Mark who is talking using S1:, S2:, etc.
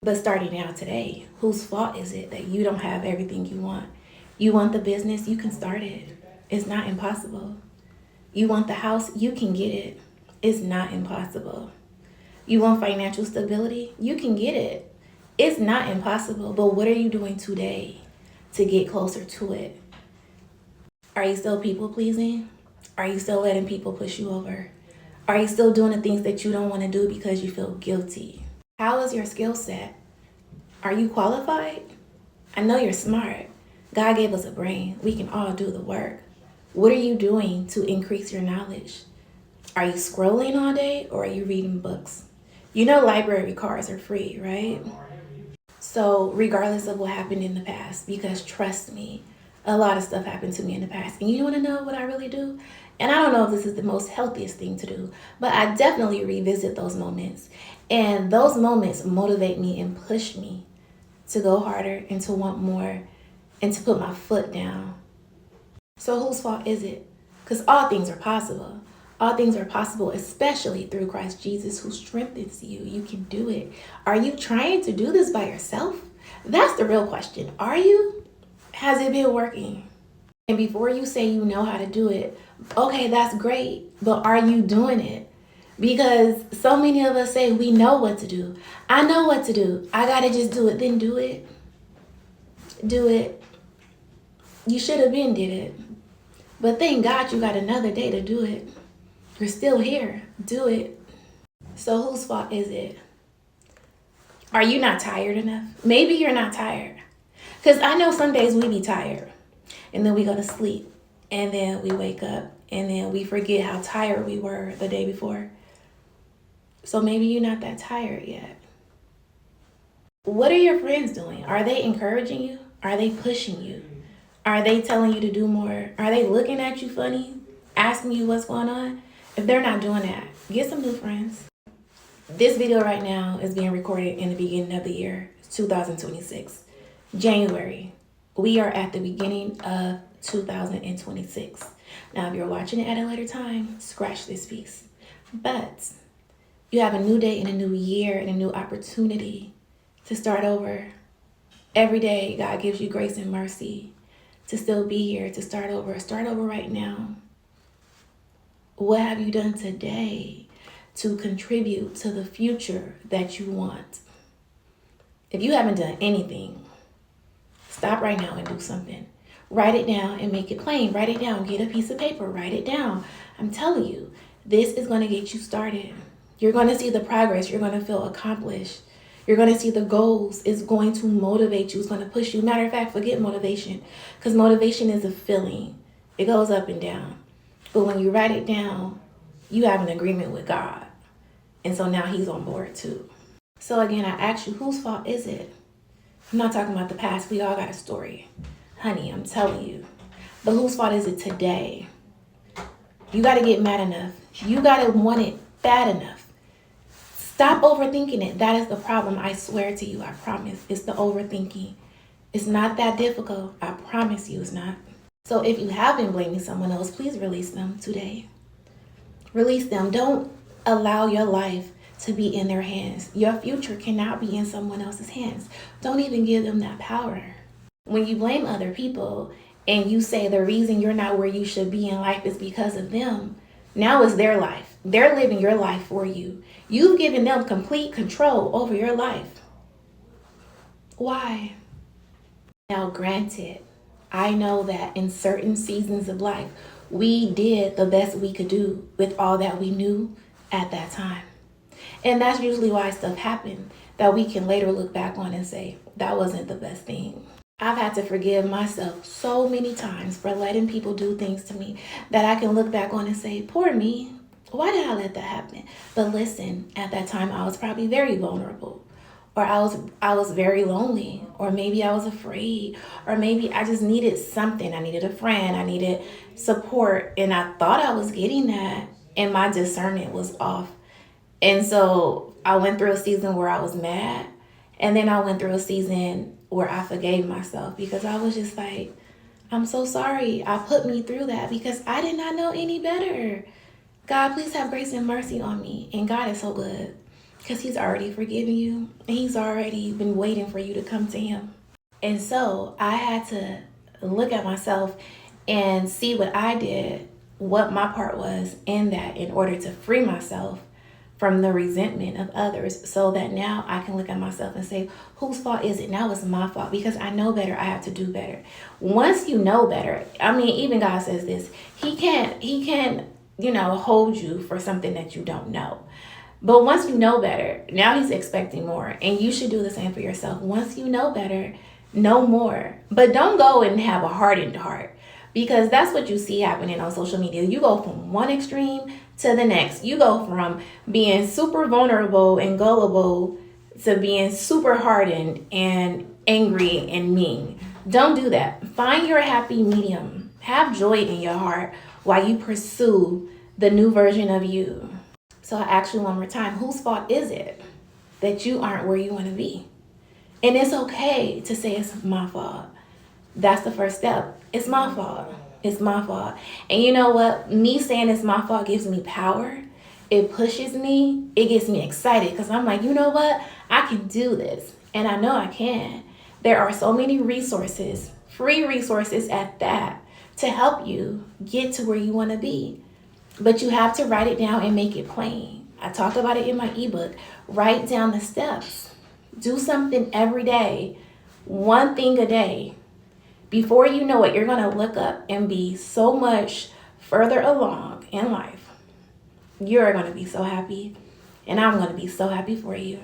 S1: But starting out today, whose fault is it that you don't have everything you want? You want the business, you can start it. It's not impossible. You want the house, you can get it. It's not impossible. You want financial stability, you can get it. It's not impossible. But what are you doing today to get closer to it? Are you still people pleasing? Are you still letting people push you over? Are you still doing the things that you don't want to do because you feel guilty? How is your skill set? Are you qualified? I know you're smart. God gave us a brain. We can all do the work. What are you doing to increase your knowledge? Are you scrolling all day or are you reading books? You know library cards are free, right? So regardless of what happened in the past, because trust me, a lot of stuff happened to me in the past. And you want to know what I really do? And I don't know if this is the most healthiest thing to do, but I definitely revisit those moments. And those moments motivate me and push me to go harder and to want more and to put my foot down. So whose fault is it? Because all things are possible. All things are possible, especially through Christ Jesus who strengthens you. You can do it. Are you trying to do this by yourself? That's the real question. Are you? Has it been working? And before you say you know how to do it, okay, that's great. But are you doing it? Because so many of us say we know what to do. I know what to do. I got to just do it. Then do it. Do it. You should have been did it. But thank God you got another day to do it. You're still here. Do it. So whose fault is it? Are you not tired enough? Maybe you're not tired. Because I know some days we be tired. And then we go to sleep. And then we wake up. And then we forget how tired we were the day before. So maybe you're not that tired yet. What are your friends doing? Are they encouraging you? Are they pushing you? Are they telling you to do more? Are they looking at you funny? Asking you what's going on? If they're not doing that, get some new friends. This video right now is being recorded in the beginning of the year, 2026. January. We are at the beginning of 2026. Now, if you're watching it at a later time, scratch this piece. But you have a new day and a new year and a new opportunity to start over. Every day, God gives you grace and mercy to still be here, to start over. Start over right now. What have you done today to contribute to the future that you want? If you haven't done anything, stop right now and do something. Write it down and make it plain. Write it down. Get a piece of paper. Write it down. I'm telling you, this is going to get you started. You're going to see the progress. You're going to feel accomplished. You're going to see the goals. It's going to motivate you. It's going to push you. Matter of fact, forget motivation, because motivation is a feeling. It goes up and down. But when you write it down, you have an agreement with God. And so now he's on board too. So again, I ask you, whose fault is it? I'm not talking about the past. We all got a story. Honey, I'm telling you. But whose fault is it today? You got to get mad enough. You got to want it bad enough. Stop overthinking it. That is the problem. I swear to you, I promise. It's the overthinking. It's not that difficult. I promise you it's not. So if you have been blaming someone else, please release them today. Release them. Don't allow your life to be in their hands. Your future cannot be in someone else's hands. Don't even give them that power. When you blame other people and you say the reason you're not where you should be in life is because of them, now it's their life. They're living your life for you. You've given them complete control over your life. Why? Now, granted, I know that in certain seasons of life, we did the best we could do with all that we knew at that time. And that's usually why stuff happened that we can later look back on and say, that wasn't the best thing. I've had to forgive myself so many times for letting people do things to me that I can look back on and say, poor me, why did I let that happen? But listen, at that time, I was probably very vulnerable. Or I was very lonely, or maybe I was afraid, or maybe I just needed something. I needed a friend, I needed support, and I thought I was getting that, and my discernment was off. And so I went through a season where I was mad, and then I went through a season where I forgave myself because I was just like, I'm so sorry. I put me through that because I did not know any better. God, please have grace and mercy on me. And God is so good. because he's already forgiven you and he's already been waiting for you to come to him. And so I had to look at myself and see what I did, what my part was in that, in order to free myself from the resentment of others, so that now I can look at myself and say, whose fault is it? Now it's my fault, because I know better. I have to do better. Once you know better, I mean, even God says this, he can't, hold you for something that you don't know. But once you know better, now he's expecting more. And you should do the same for yourself. Once you know better, know more. But don't go and have a hardened heart, because that's what you see happening on social media. You go from one extreme to the next. You go from being super vulnerable and gullible to being super hardened and angry and mean. Don't do that. Find your happy medium. Have joy in your heart while you pursue the new version of you. So I ask you one more time, whose fault is it that you aren't where you want to be? And it's okay to say it's my fault. That's the first step. It's my fault. It's my fault. And you know what? Me saying it's my fault gives me power. It pushes me. It gets me excited, because I'm like, you know what? I can do this. And I know I can. There are so many resources, free resources at that, to help you get to where you want to be. But you have to write it down and make it plain. I talked about it in my ebook. Write down the steps. Do something every day, one thing a day. Before you know it, you're going to look up and be so much further along in life. You're going to be so happy, and I'm going to be so happy for you.